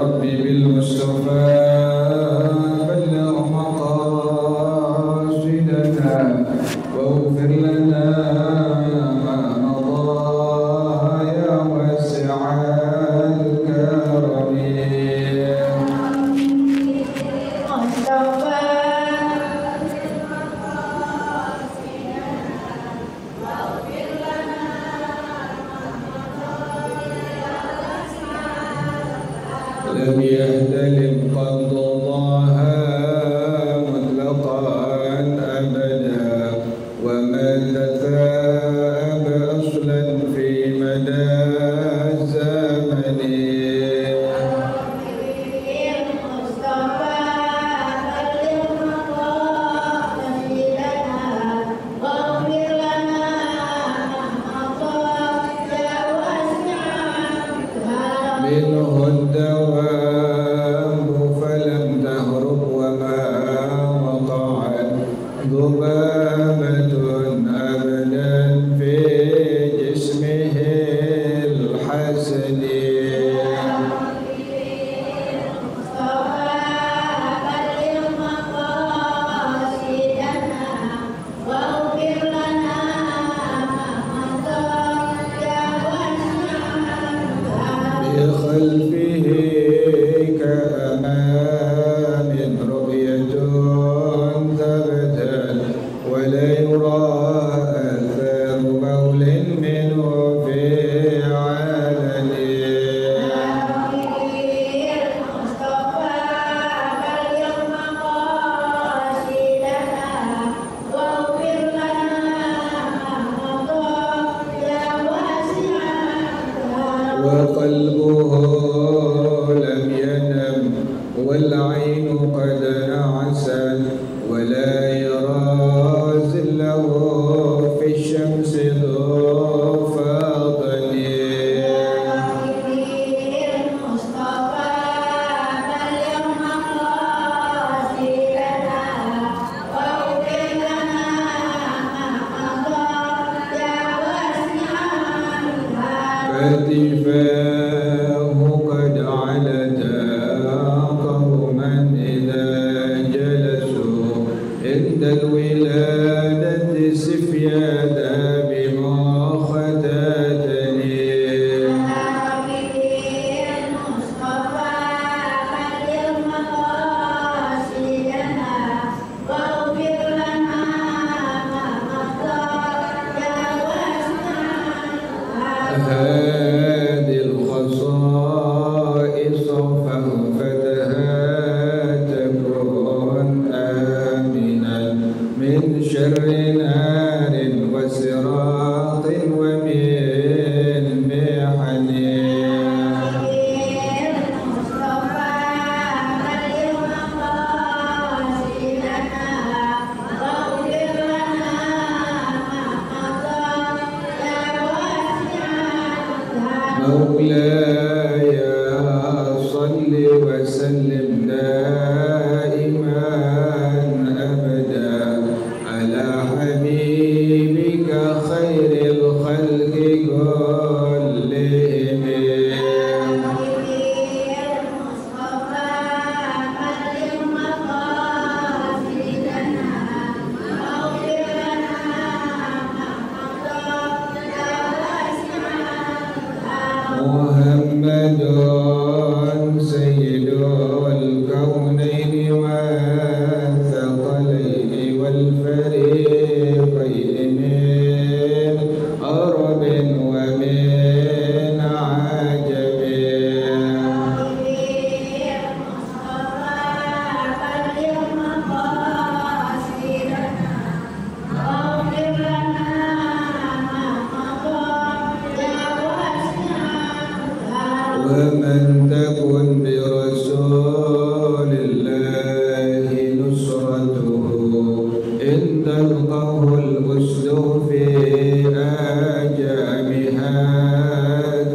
ربي بالمصطفى بلغ مقاصدنا واغفر لنا ما مضى يا واسع الكرم لم يهتلم قد ضاها مطلقا أبدا وما تثاب أصلا في مدى الزمن منه الدوام فلم تهرب وما وقعت ذبابة أبدا في جسمه الحسن بخلفه كأمام رؤية ثبتا ولا يرى أثر بول منه في علن وقلبه لم ينم والعين قد نعست ولا يرى زله في الشمس ذو فاضل فاتفاه قد علتا قوما إذا جلسوا عند الولادة سفيادا بمختتني هذه الخصائص فاهفتها تكون آمنا من شر نار وسراط ومن محن مولاي صل وسلم دائما أبدا على حبيبك خير الخلق كلهم محمد سيد الكونين والثقلين والفريقين من عرب ومن عجم ومن تكن برسول الله نصرته إن تلقه الأسد في آجامها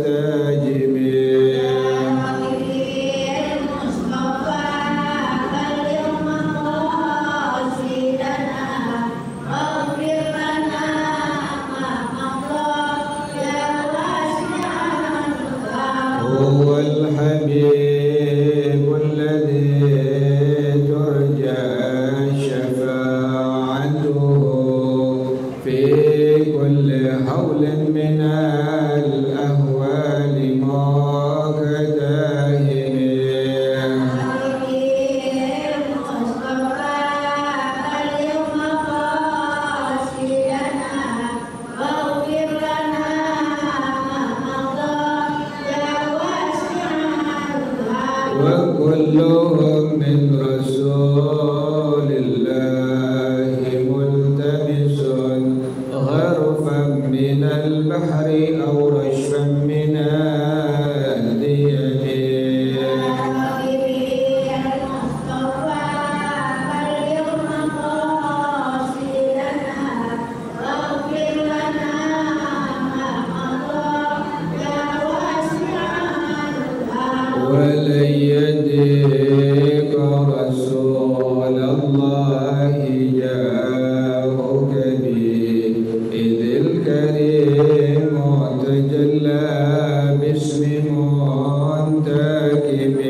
تاجم هو الحبيب الأهوال مقتهم وكلهم من رسول الله ملتمس غرفا من البحر أو رشفا من ولن يدرك رسول الله جاءك به إذ الكريم تجلى باسم منتكب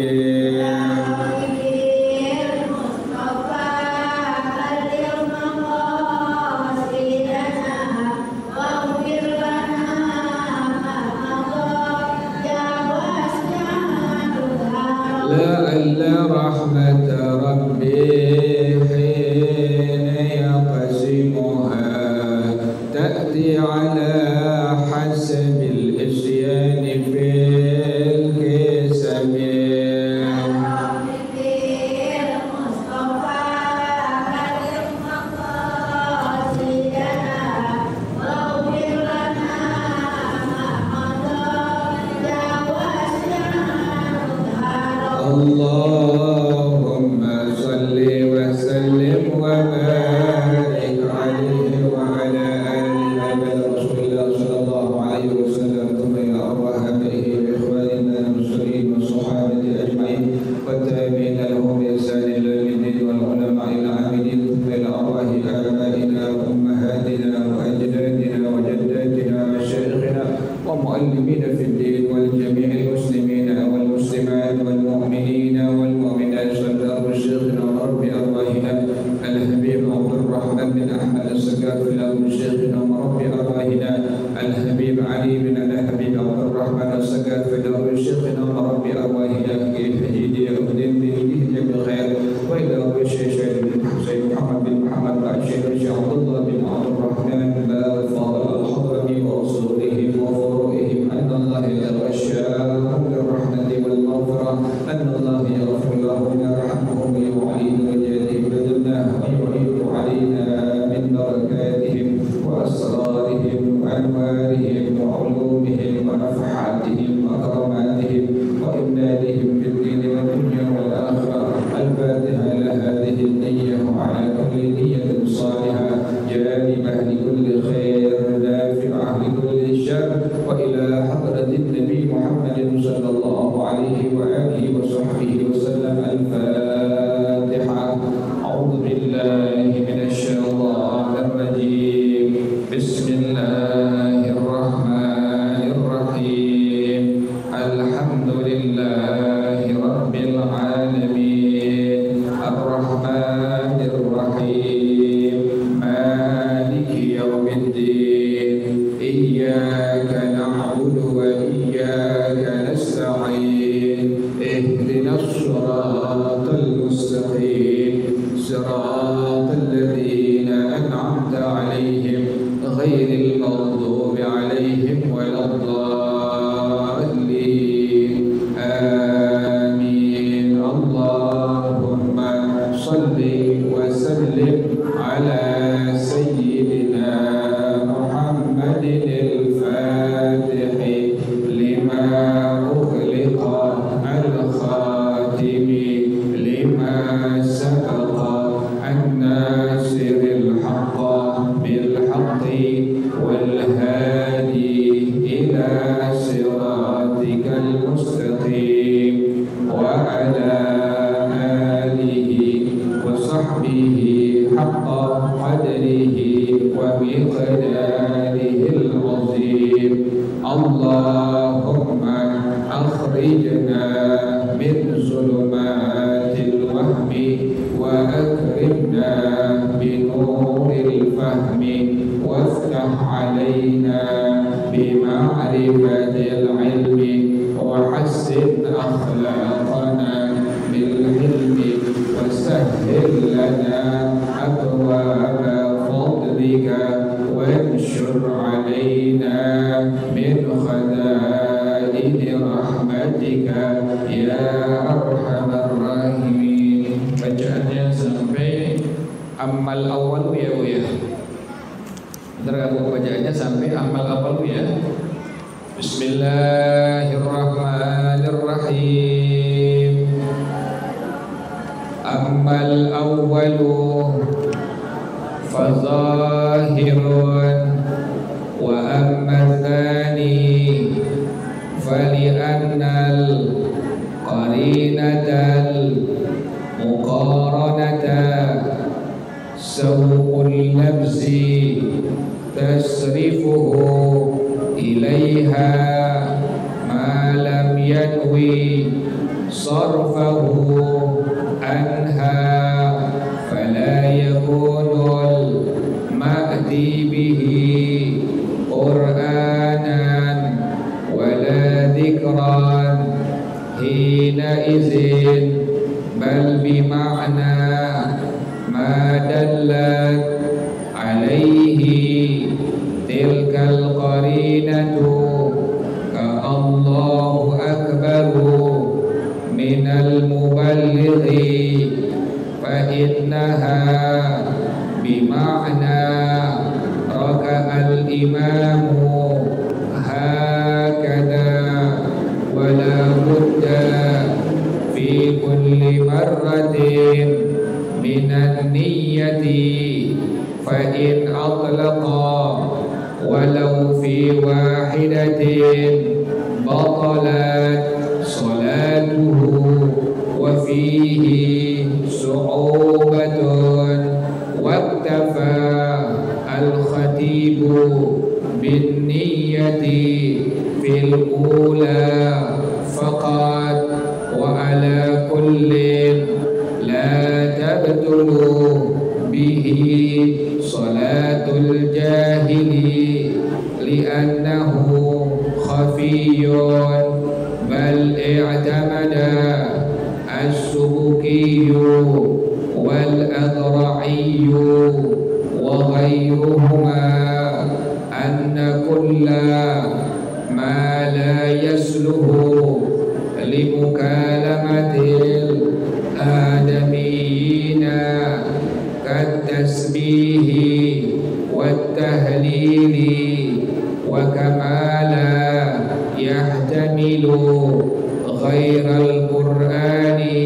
لعل رحمة ربي حين يقسمها تأتي على حسب الإسيان في الكسب اللهم صل وسلم وبارك عليه وعلى آله رسول الله صلى الله عليه وسلم ثم إلى أرواح آبائه وإخواننا المسلمين والصحابة أجمعين والتابعين لهم بإحسان إلى يوم الدين والعلماء العاملين ثم إلى أرواح آبائنا وأمهاتنا وأجدادنا وجداتنا ومشايخنا ومعلمين في الدين ولجميع المسلمين والمسلمات والمؤمنين والمؤمنات صلى شيخنا ورب أرواحنا الحبيب عبد الرحمن بن أحمد السكاف له شيخنا ورب أرواحنا الحبيب علي بن الحبيب عبد الرحمن السكاف له شيخنا ورب أرواحنا كيف هدي أقدم به بخير وإلى أبو الشيخ سيد محمد بن محمد الشيخ عبد الله بن عبد الرحمن بن الفاضل الحضرمي ورسوله وفروعهم أن الله يغشاهم بالرحمة والمغفرة أن الله يغفر لهم ويرحمهم ويعين ويهديهم لدنا ويعيد علينا من بركاتهم وأسرارهم وأنوارهم وعلومهم ونفحاتهم وكراماتهم وإمدادهم في الدين والدنيا والآخرة الفاتحة إلى هذه النية وعلى كل نية صالحة جانبة لكل خير دافعة لكل شر وإلى حضرة النبي محمد صلى الله عليه وآله وصحبه وسلم الفاتحة أعوذ بالله من الشيطان الرجيم بسم الله الرحمن الرحيم الحمد لله رب العالمين الرحمن الرحيم مالك يوم الدين إياك نعبد وإياك نستعين اهدنا الصراط المستقيم صراط الذين أنعمت عليهم غير المغضوب عليهم ولا الضالين آمين اللهم صل وسلم على سيدنا محمد الفاتح لما أغلق الخاتم لما سبق الناصر الحق بالحق والهادي إلى صراطك المستقيم وعلى آله وصحبه حق قدره ومقداره العظيم اللهم أخرجنا من ظلمات الوهم وأكرمنا بنور الفهم وافتح علينا بمعرفة بمعرفة العلم وحسن أخلاقنا بالحلم وسهل لنا أبواب فضلك وانشر علينا من خزائن رحمتك ya arhamar rahimin. Bacaannya sampai amal awal ya Bu ya. Bentar aku bacaannya sampai amal awal ya. Bismillahirrahmanirrahim. Amal awwalu fazahirun wa amma tsani fali'annal qarinatal muqaranata sawqul nafsi tasrifuhu ilaiha ma lam yanwi sarfahu anha fala yakunul ma'ti bihi qur'anan wala dhikran hina izin bal bima'na ma dallat alaihi tilkal qarinatu ka Allahu akbaru minal muballighi fa innaha bima'na raka'al imamu hakada wala budda fi kulli marratin minan niyyati fa in atlaqa walau fi wahidatin batalat salatuhu wa fihi su'ubatun waktafa al-khatibu bin niyyati fil ula faqat wa ala kullin la tabtulu bihi salatul jahili li'annahu khafiyyun bal i'tamada as-subukiyyu wal adra'iyyu wa ghayruhuma anna kulla ma la yasluhu limukalamatil adamiyina kattasbihi wattahlili wa kamala yahtamilu ghairal qur'ani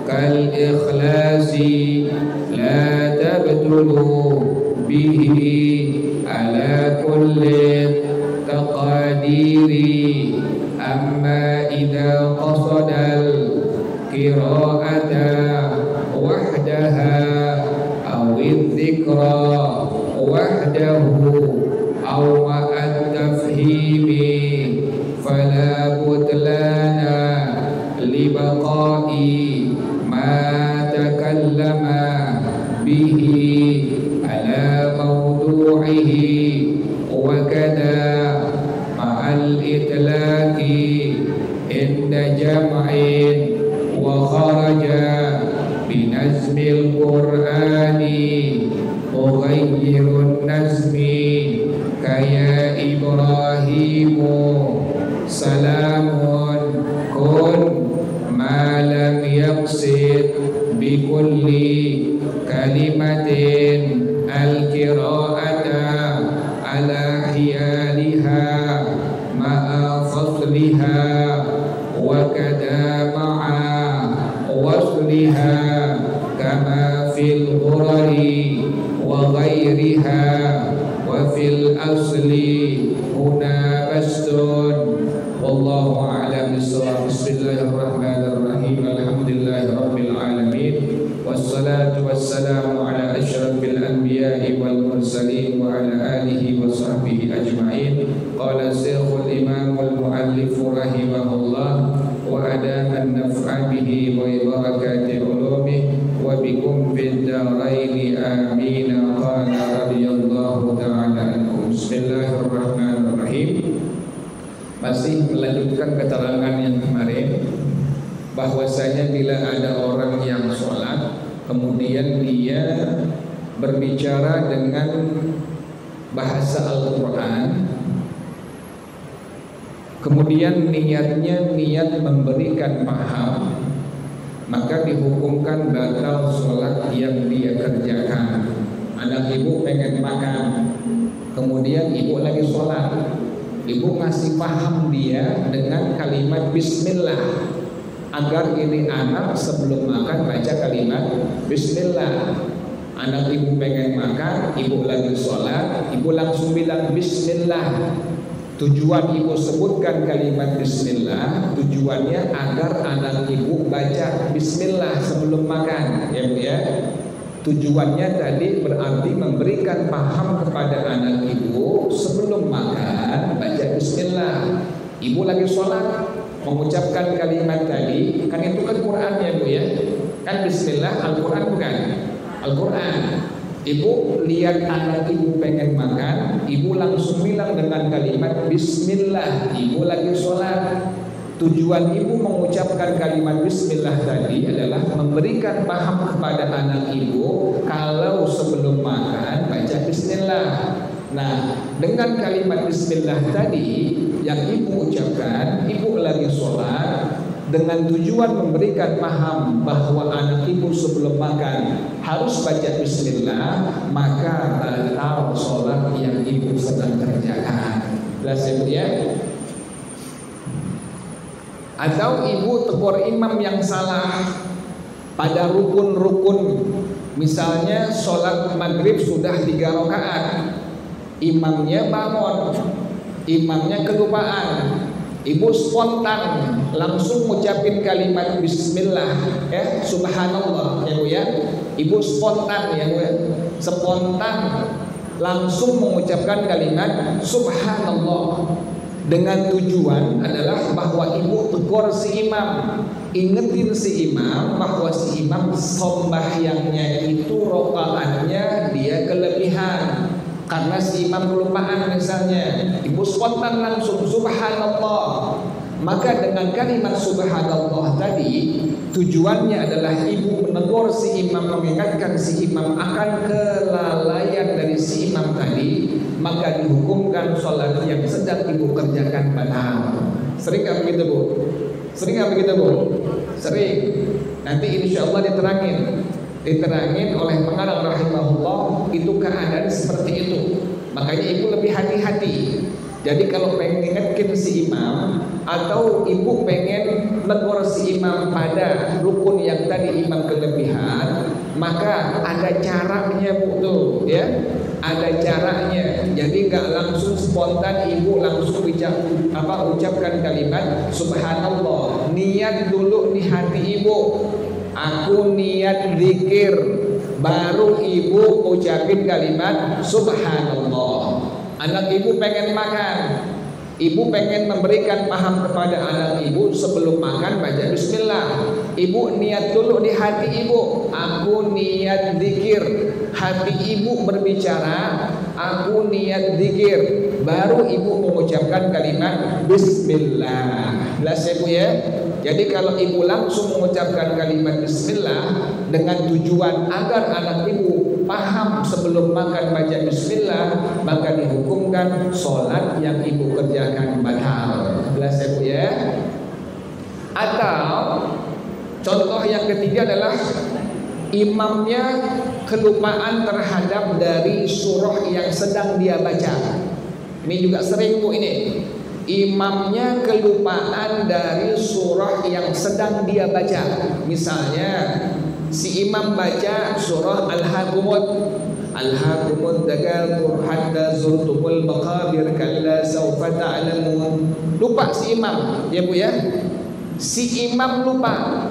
kal ikhlasi la tabtulu bihi ala kulli taqadiri amma idza qasadal qira'ata wahdaha aw dzikra wahdahu aw ma'at tafhimi fala butlana libaqa'i ma takallama bihi ala mawdu'ihi wa kada ma'al itlaqi inda jam'in wa kharaja binazmil qur'ani mughayyirun nazmi kaya Ibrahimu salamun kun ma lam yaqsid bi kulli kalimatin al-qira'ata ala hiyaliha ma'a fasliha wa kada ma'a wasliha kama fil ghurari wa ghairiha wa fil asli huna bastun wallahu a'lam bissawab. Bismillahirrahmanirrahim. Alhamdulillahi rabbil alamin wassalatu wassalamu ala asyrafil anbiya'i wal mursalin wa ala alihi wa sahbihi ajma'in. Qala Syekhul Imam wal Muallif rahimahullah wa adana an-naf'a bihi wa barakati ulumihi wa bikum fid daraini amin. Qala radhiyallahu ta'ala anhu. Bismillahirrahmanirrahim. Masih melanjutkan keterangan yang kemarin, bahwasanya bila ada orang yang sholat kemudian dia berbicara dengan bahasa Al-Quran, kemudian niatnya niat memberikan paham, maka dihukumkan batal sholat yang dia kerjakan. Anak ibu pengen makan, kemudian ibu lagi sholat, ibu ngasih paham dia dengan kalimat Bismillah, agar ini anak sebelum makan baca kalimat Bismillah. Anak ibu pengen makan, ibu lagi sholat, ibu langsung bilang Bismillah. Tujuan ibu sebutkan kalimat Bismillah, tujuannya agar anak ibu baca Bismillah sebelum makan, ya Bu ya. Tujuannya tadi berarti memberikan paham kepada anak ibu sebelum makan baca Bismillah. Ibu lagi sholat mengucapkan kalimat tadi, kan itu kan Quran ya Bu ya. Kan Bismillah Al-Quran bukan? Al-Quran. Ibu lihat anak ibu pengen makan, ibu langsung bilang dengan kalimat Bismillah. Ibu lagi sholat. Tujuan ibu mengucapkan kalimat Bismillah tadi adalah memberikan paham kepada anak ibu kalau sebelum makan baca Bismillah. Nah, dengan kalimat Bismillah tadi yang ibu ucapkan, ibu lagi sholat dengan tujuan memberikan paham bahwa anak ibu sebelum makan harus baca Bismillah, maka batal sholat yang ibu sedang kerjakan. Jelas ya? Atau ibu tegur imam yang salah pada rukun-rukun, misalnya sholat maghrib sudah 3 rakaat, imamnya bangun, imamnya kelupaan, ibu spontan langsung ngucapin kalimat Bismillah, ya Subhanallah ya Bu ya. Ibu spontan ya Bu ya, spontan langsung mengucapkan kalimat Subhanallah, dengan tujuan adalah bahwa ibu tegur si imam, ingetin si imam bahwa si imam sembahyangnya itu rokaatnya dia kelebihan karena si imam kelupaan misalnya. Ibu spontan langsung Subhanallah. Maka dengan kalimat Subhanallah tadi tujuannya adalah ibu menegur si imam, mengingatkan si imam akan kelalaian dari si imam tadi, maka dihukumkan sholat yang sedang ibu kerjakan batal. Sering gak begitu Bu? Sering gak begitu Bu? Sering. Nanti insya Allah diterangin oleh pengarang rahimahullah itu keadaan seperti itu. Makanya ibu lebih hati-hati. Jadi kalau pengen ngingetin si imam atau ibu pengen negur si imam pada rukun yang tadi imam kelebihan, maka ada caranya Bu tuh ya. Ada caranya. Jadi nggak langsung spontan ibu langsung ucapkan kalimat Subhanallah. Niat dulu di hati ibu. Aku niat zikir, baru ibu ucapin kalimat Subhanallah. Anak ibu pengen makan, ibu pengen memberikan paham kepada anak ibu sebelum makan baca Bismillah. Ibu niat dulu di hati ibu, aku niat zikir. Hati ibu berbicara, aku niat zikir, baru ibu mengucapkan kalimat Bismillah. Jelas ya Bu ya? Jadi kalau ibu langsung mengucapkan kalimat Bismillah dengan tujuan agar anak ibu paham sebelum makan baca Bismillah, maka dihukumkan sholat yang ibu kerjakan batal. Jelas ya Bu ya? Atau contoh yang ketiga adalah imamnya kelupaan terhadap dari surah yang sedang dia baca. Ini juga sering Bu ini. Imamnya kelupaan dari surah yang sedang dia baca. Misalnya si imam baca surah Al-Hakumut Takatsur hatta zurtumul maqabir kalla sawfa ta'lamun. Lupa si imam ya Bu ya. Si imam lupa,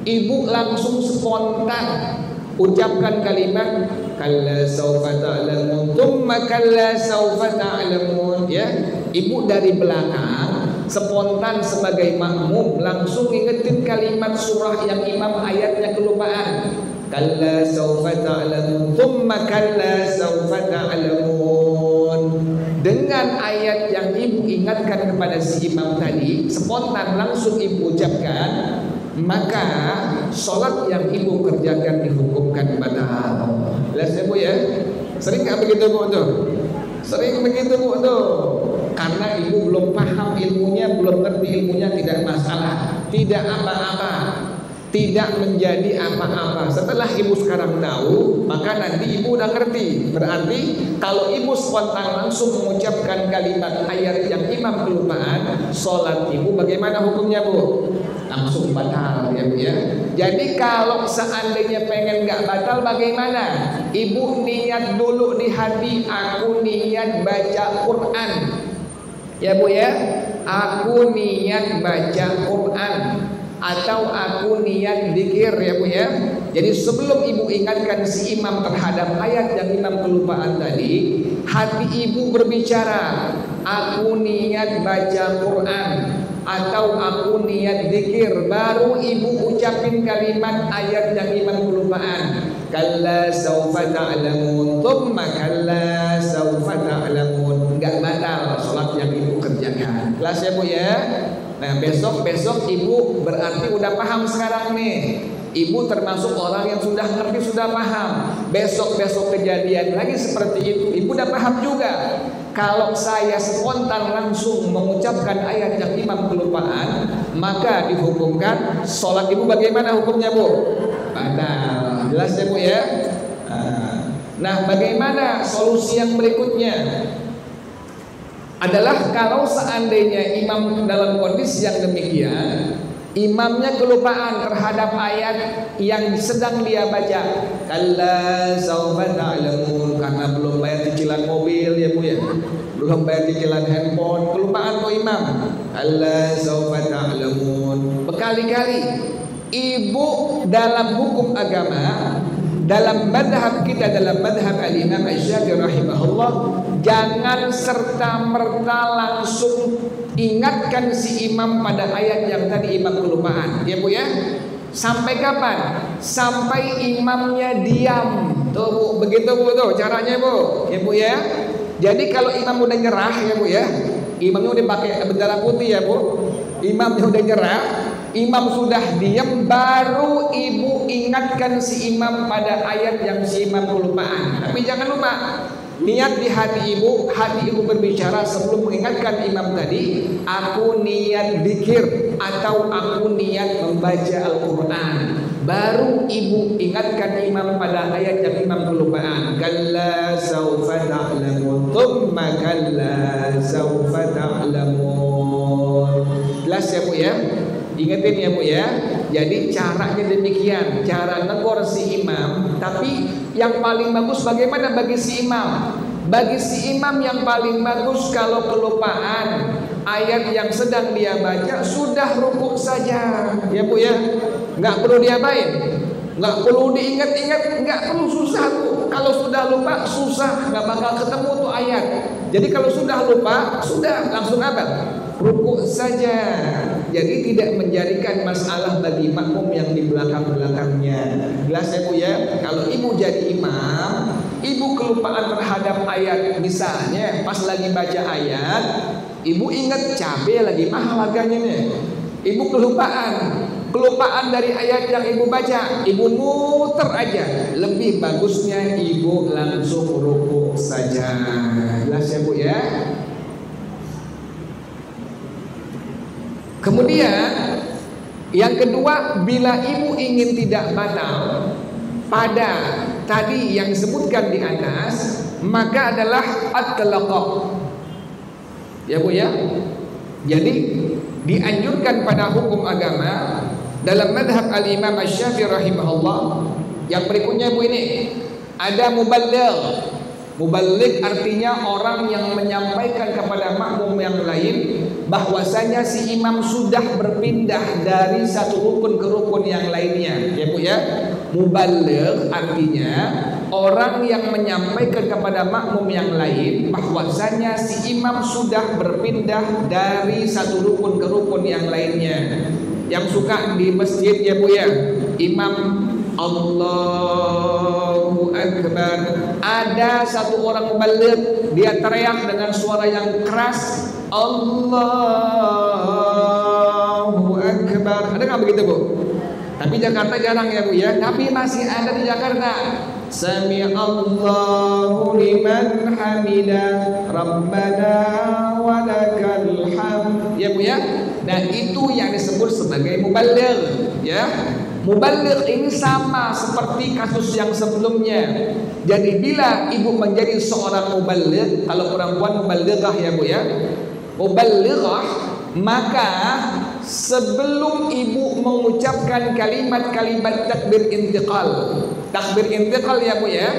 ibu langsung spontan ucapkan kalimat kalla sawfa ta'lamun, tsumma kalla sawfa ta'lamun ya. Ibu dari belakang spontan sebagai makmum langsung ingetin kalimat surah yang imam ayatnya kelupaan. Kalla sawfa ta'lamun, tsumma kalla sawfa ta'lamun. Dengan ayat yang ibu ingatkan kepada si imam tadi, spontan langsung ibu ucapkan, maka sholat yang ibu kerjakan dihukumkan batal. Jelas ya Bu ya? Sering nggak begitu Bu tuh? Sering begitu Bu tuh. Karena ibu belum paham ilmunya, belum ngerti ilmunya, tidak masalah, tidak apa-apa, tidak menjadi apa-apa. Setelah ibu sekarang tahu, maka nanti ibu udah ngerti. Berarti kalau ibu spontan langsung mengucapkan kalimat ayat yang imam kelupaan, sholat ibu bagaimana hukumnya Bu? Langsung batal ya Bu ya. Jadi kalau seandainya pengen nggak batal bagaimana? Ibu niat dulu di hati, aku niat baca Quran. Ya Bu ya, aku niat baca Quran atau aku niat zikir ya Bu ya. Jadi sebelum ibu ingatkan si imam terhadap ayat yang imam kelupaan tadi, hati ibu berbicara, aku niat baca Quran atau aku niat zikir, baru ibu ucapin kalimat ayat yang imam kelupaan. Kalla saufa ta'lamun, thumma kalla saufa ta'lamun. Enggak batal sholat yang ibu kerjakan. Kelas ya Bu ya. Nah besok ibu berarti udah paham sekarang nih. Ibu termasuk orang yang sudah ngerti, sudah paham. Besok kejadian lagi seperti itu, ibu udah paham juga. Kalau saya spontan langsung mengucapkan ayat yang imam kelupaan, maka dihukumkan sholat ibu bagaimana hukumnya Bu? Batal. Jelas ya Bu ya? Nah bagaimana solusi yang berikutnya? Adalah kalau seandainya imam dalam kondisi yang demikian, imamnya kelupaan terhadap ayat yang sedang dia baca, kalla saufa ta'lamun, karena belum bayar cicilan mobil ya Bu ya, belum bayar cicilan handphone, kelupaan kok imam, kalla saufa ta'lamun. Berkali-kali ibu dalam hukum agama, dalam madhab kita, dalam madhab al-Imam Asy-Syafi'i rahimahullah, jangan serta-merta langsung ingatkan si imam pada ayat yang tadi imam kelupaan ya Bu ya. Sampai kapan? Sampai imamnya diam. Tuh Bu, begitu Bu tuh caranya Bu ya Bu ya. Jadi kalau imam udah nyerah ya Bu ya, imamnya udah pakai bendera putih ya Bu, imamnya udah nyerah, imam sudah diam, baru ibu ingatkan si imam pada ayat yang si imam kelupaan. Tapi jangan lupa niat di hati ibu berbicara sebelum mengingatkan imam tadi, aku niat zikir atau aku niat membaca Al-Quran. Baru ibu ingatkan imam pada ayat yang imam kelupaan. Kalla saufa ta'lamun, thumma kalla saufa ta'lamun. Jelas ya Bu ya? Ingetin ya Bu ya. Jadi caranya demikian, cara negor si imam. Tapi yang paling bagus bagaimana bagi si imam? Bagi si imam yang paling bagus kalau kelupaan ayat yang sedang dia baca, sudah rukuk saja ya Bu ya. Nggak perlu diapain, nggak perlu diingat-ingat, nggak perlu susah tuh. Kalau sudah lupa susah, nggak bakal ketemu tuh ayat. Jadi kalau sudah lupa, sudah langsung apa? Rukuk saja. Jadi tidak menjadikan masalah bagi makmum yang di belakang-belakangnya. Jelas ya Bu ya. Kalau ibu jadi imam, ibu kelupaan terhadap ayat, misalnya pas lagi baca ayat, ibu ingat cabai lagi mahal harganya nih. Ibu kelupaan dari ayat yang ibu baca, ibu muter aja. Lebih bagusnya ibu langsung rukuk saja. Jelas ya Bu ya. Kemudian yang kedua, bila ibu ingin tidak batal pada tadi yang disebutkan di atas, maka adalah at-talaqq. Ya Bu ya. Jadi dianjurkan pada hukum agama dalam madhab al-Imam Asy-Syafi'i rahimahullah. Yang berikutnya Bu ini ada muballigh. Muballigh artinya orang yang menyampaikan kepada makmum yang lain bahwasanya si imam sudah berpindah dari satu rukun ke rukun yang lainnya. Ya Bu ya. Muballigh artinya orang yang menyampaikan kepada makmum yang lain bahwasanya si imam sudah berpindah dari satu rukun ke rukun yang lainnya. Yang suka di masjid ya Bu ya, imam Allahu Akbar, ada satu orang muballigh, dia teriak dengan suara yang keras, Allahu Akbar. Ada nggak begitu Bu? Tapi Jakarta jarang ya Bu ya. Tapi masih ada di Jakarta. Sami Allahu liman hamidah Rabbana walakal hamd. Ya Bu ya. Nah itu yang disebut sebagai muballigh ya. Muballigh ini sama seperti kasus yang sebelumnya. Jadi bila ibu menjadi seorang muballigh, kalau perempuan muballighah ya Bu ya, muballighah, maka sebelum ibu mengucapkan kalimat-kalimat takbir intiqal. Takbir intiqal ya Bu ya,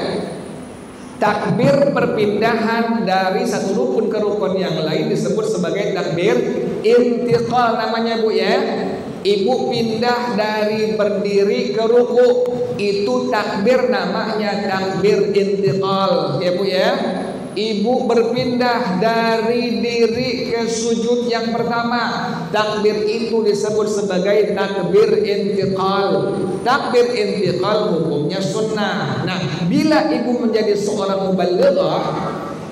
takbir perpindahan dari satu rukun ke rukun yang lain disebut sebagai takbir intiqal namanya Bu ya. Ibu pindah dari berdiri ke ruku, itu takbir namanya takbir intiqal ya Bu ya. Ibu berpindah dari diri ke sujud yang pertama, takbir itu disebut sebagai takbir intiqal. Takbir intiqal hukumnya sunnah. Nah, bila ibu menjadi seorang muballighah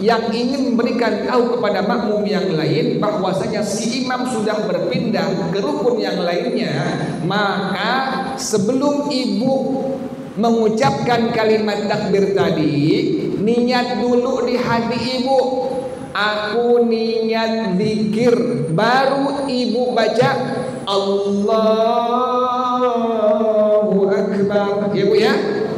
yang ingin memberikan tahu kepada makmum yang lain bahwasanya si imam sudah berpindah ke rukun yang lainnya, maka sebelum ibu mengucapkan kalimat takbir tadi, niat dulu di hati ibu. Aku niat zikir, baru ibu baca Allahu Akbar. Ya Bu ya.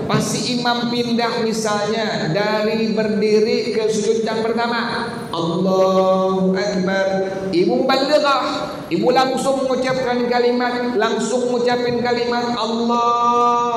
Pasti imam pindah misalnya dari berdiri ke sujud yang pertama, Allahu Akbar. Ibu balighah, ibu langsung mengucapkan kalimat, langsung mengucapin kalimat Allahu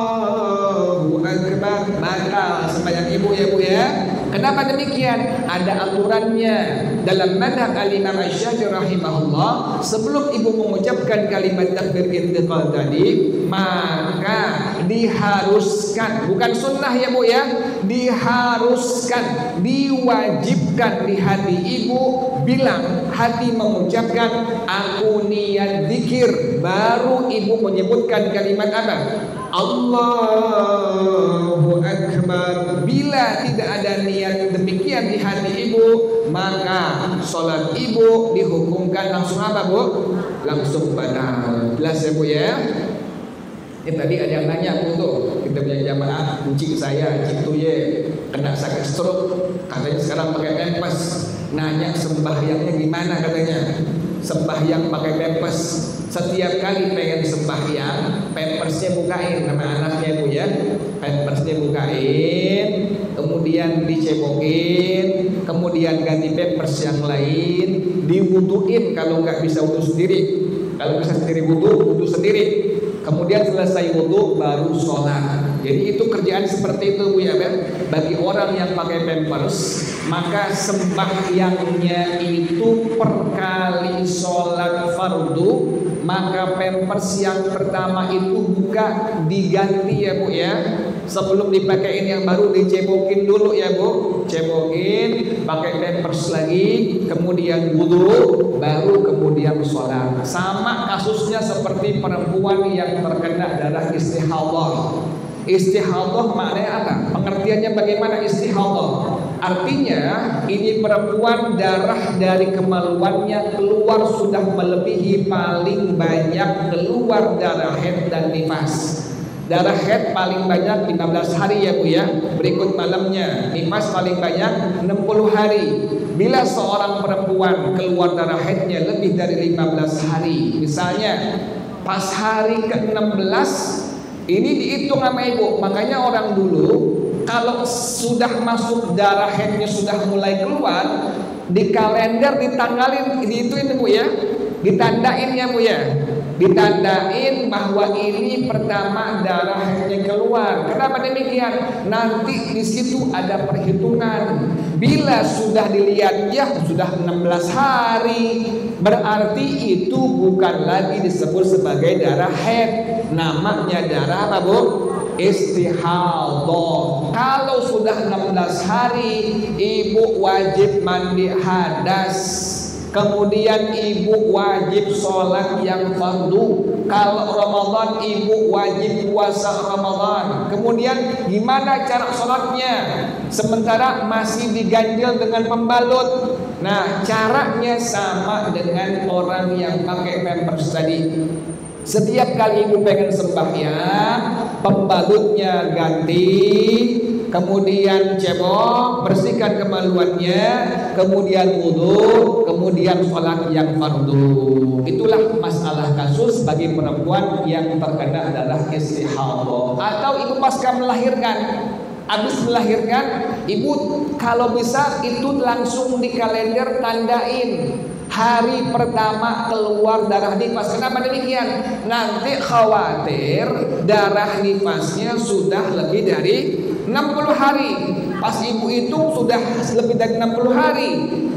Akbar. Maka sembahyang ibu ya Bu ya. Kenapa demikian? Ada aturannya dalam madhab al-Imam Asy-Syafi'i rahimahullah. Sebelum ibu mengucapkan kalimat takbir intiqal tadi, maka diharuskan, bukan sunnah ya Bu ya, diharuskan, diwajibkan di hati ibu bilang, hati mengucapkan aku niat zikir, baru ibu menyebutkan kalimat apa? Allahu Akbar. Bila tidak ada niat demikian di hati ibu, maka sholat ibu dihukumkan langsung apa Bu? Langsung batal. Jelas ya Bu ya? Tadi ada yang nanya Bu tuh, kita punya jamaah, kucing saya Ciptu ye kena sakit stroke, katanya sekarang pakai pampers. Nanya sembahyangnya gimana katanya? Sembahyang pakai pampers. Setiap kali pengen sembahyang, pampersnya bukain sama anaknya Bu ya. Pampersnya bukain, kemudian dicebokin, kemudian ganti pampers yang lain, diwuduin kalau nggak bisa wudu sendiri. Kalau bisa sendiri wudu sendiri. Kemudian selesai wudu baru sholat. Jadi itu kerjaan seperti itu Bu ya. Bagi orang yang pakai pampers, maka sembahyangnya itu per kali sholat fardu, maka pampers yang pertama itu buka diganti ya Bu ya. Sebelum dipakein yang baru dicebokin dulu ya Bu. Cebokin, pakai pampers lagi, kemudian wudu, baru kemudian sholat. Sama kasusnya seperti perempuan yang terkena darah istihadah. Istihadah maknanya apa? Pengertiannya bagaimana istihadah? Artinya ini perempuan darah dari kemaluannya keluar sudah melebihi paling banyak keluar darah haid dan nifas. Darah haid paling banyak 15 hari ya Bu ya. Berikut malamnya. Nifas paling banyak 60 hari. Bila seorang perempuan keluar darah haidnya lebih dari 15 hari, misalnya pas hari ke-16, ini dihitung sama ibu. Makanya orang dulu kalau sudah masuk darah haidnya sudah mulai keluar, di kalender ditanggalin, dihituin Bu ya, ditandain ya Bu ya, ditandain bahwa ini pertama darah haidnya keluar. Kenapa demikian? Nanti di situ ada perhitungan. Bila sudah dilihat ya sudah 16 hari, berarti itu bukan lagi disebut sebagai darah haid. Namanya darah apa Bu? Istihadah. Kalau sudah 16 hari, ibu wajib mandi hadas. Kemudian ibu wajib sholat yang fardu. Kalau Ramadan ibu wajib puasa Ramadan. Kemudian gimana cara sholatnya? Sementara masih diganjil dengan pembalut. Nah, caranya sama dengan orang yang pakai pampers tadi. Setiap kali ibu pengen sembahyang, pembalutnya ganti, kemudian cebok, bersihkan kemaluannya, kemudian wudhu, kemudian sholat yang fardu. Itulah masalah kasus bagi perempuan yang terkena adalah istihadah. Atau ibu pasca melahirkan, habis melahirkan, ibu kalau bisa itu langsung di kalender tandain hari pertama keluar darah nifas. Kenapa demikian? Nanti khawatir darah nifasnya sudah lebih dari 60 hari. Pas ibu itu sudah lebih dari 60 hari,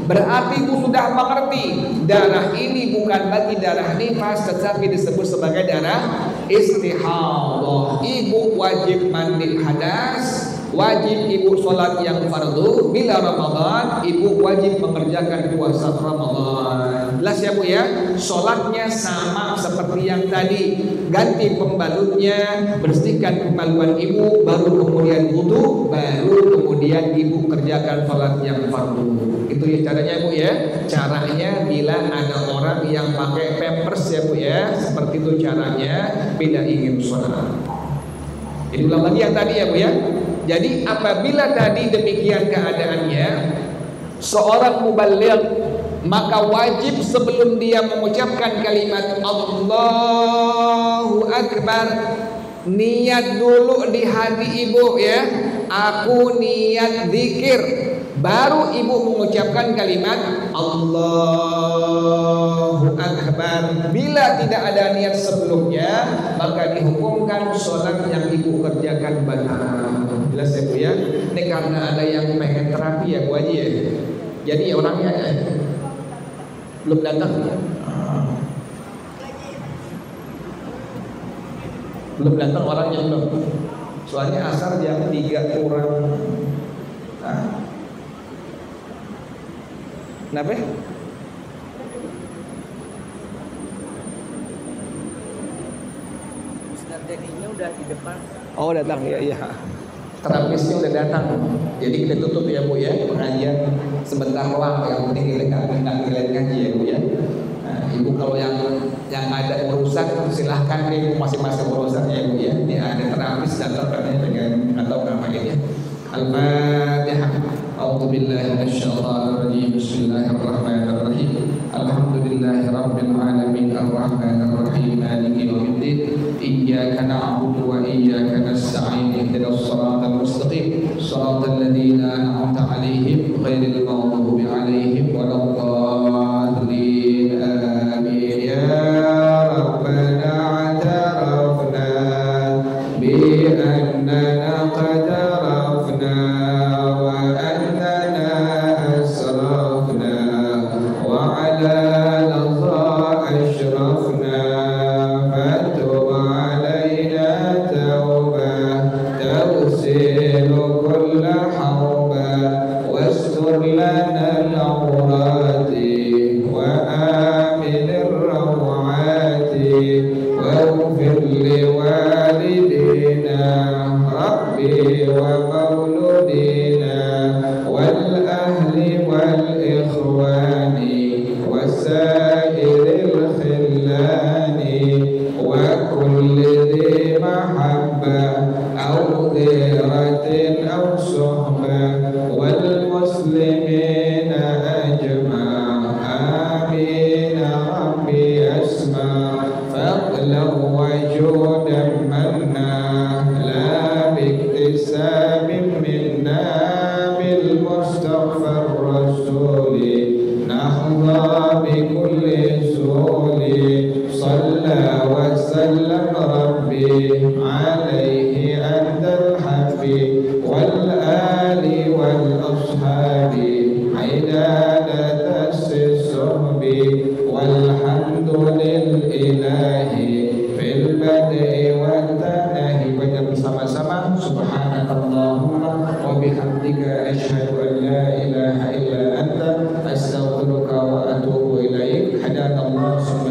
berarti ibu sudah mengerti darah ini bukan lagi darah nifas, tetapi disebut sebagai darah istihadah. Ibu wajib mandi hadas, wajib ibu sholat yang fardu. Bila Ramadan, ibu wajib mengerjakan puasa Ramadan. Jelas ya bu ya? Sholatnya sama seperti yang tadi, ganti pembalutnya, bersihkan kemaluan ibu, baru kemudian wudu, baru kemudian ibu kerjakan sholat yang fardu. Itu ya caranya bu ya. Caranya bila ada orang yang pakai pampers ya bu ya, seperti itu caranya bila ingin sholat. Ini ulang lagi yang tadi ya bu ya. Jadi apabila tadi demikian keadaannya, seorang mubaligh maka wajib sebelum dia mengucapkan kalimat Allahu Akbar, niat dulu di hati ibu ya, aku niat zikir. Baru ibu mengucapkan kalimat Allahu Akbar. Bila tidak ada niat sebelumnya, maka dihukumkan sholat yang ibu kerjakan batal. Jelas ya bu ya. Ini karena ada yang pengen terapi ya bu Haji ya. Jadi orangnya belum datang ya. Belum datang orangnya belum. Soalnya asar jam 3 kurang. Kenapa? Ustaz Deninya udah di depan. Oh datang ya iya. Terapisnya udah datang. Jadi kita tutup ya bu ya pengajian sebentar doang. Yang penting kita nggak ngeliat ngaji ya bu ya. Nah, ibu kalau yang ada urusan silahkan ibu masing-masing urusannya ya bu ya. Ini ada terapis datang katanya dengan atau apa ini ya. Al-Fatihah. A'udzubillahi minasyaitonir rajim. Bismillahirrahmanirrahim. Alhamdulillahirabbil alamin arrahmanir rahim maliki yaumiddin. Iyyaka na'budu wa iyyaka nasta'in. Ihdinas siratal mustaqim. Shiratal ladzina an'amta 'alaihim ghairil maghdubi 'alaihim waladdallin. Amin. Ya Rabbana a'tarafna bi annana qad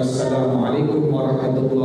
Assalamualaikum warahmatullahi